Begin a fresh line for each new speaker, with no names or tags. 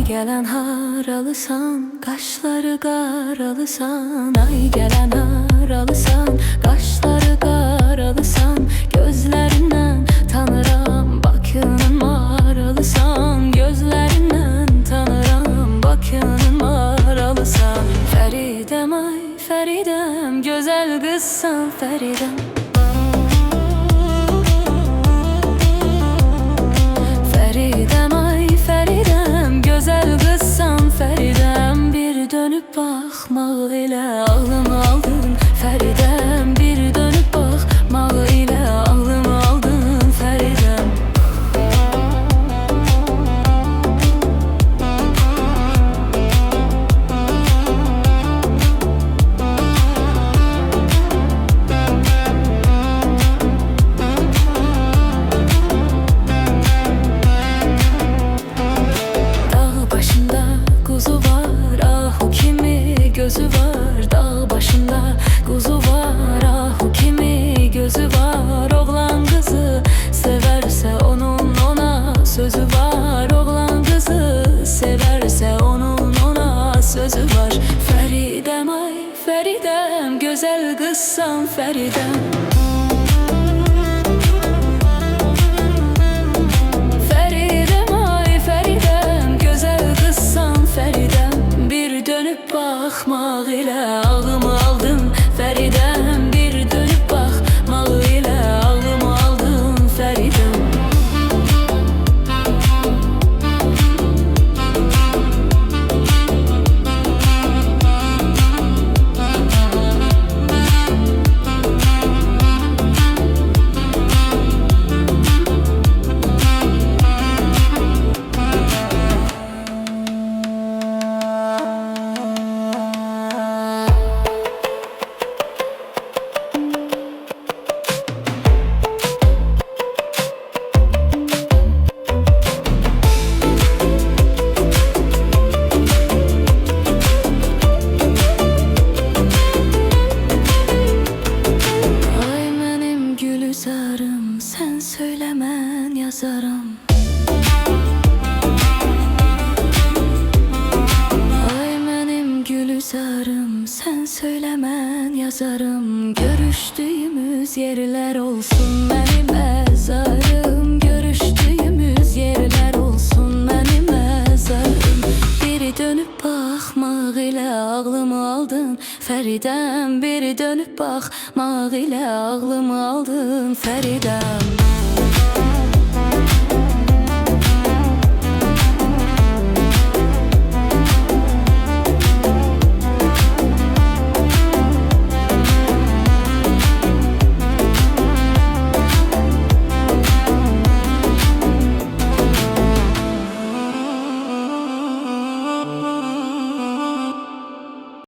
gelen haralısan, kaşları qaralısan. Ay gelen haralısan, kaşları qaralısan. Gözlerinden tanıram, bakının maralısan. Gözlerinden tanıram, bakının maralısan. Feridem ay Feridem, güzel kızsan Feridem. Feridem ay Feridem, güzel kızsan Feridem. Bir dönüp bakmaq ile ağlımı aldın Feridem. Bir dönüp bakmaq ile ağlımı aldın Feridem. Gözü var, dağ başında kuzu var. Ah o kimi gözü var. Oğlan kızı severse onun ona sözü var. Oğlan kızı severse onun ona sözü var. Feridem ay Feridem, güzel kızsan Feridem. Bakmaq ilə ağlımı aldın Feridem. Bir dönüp bakmaq ilə ağlımı aldın Feridem. Sen söylemen yazarım. Ay benim gülüzarım, sen söylemen yazarım. Görüştüğümüz yerler olsun benim mezarım. Görüştüğümüz yerler olsun benim mezarım. Biri dönüp bakmaq ile ağlımı aldın Feridem. Biri dönüp bakmaq ile ağlımı aldın Feridem.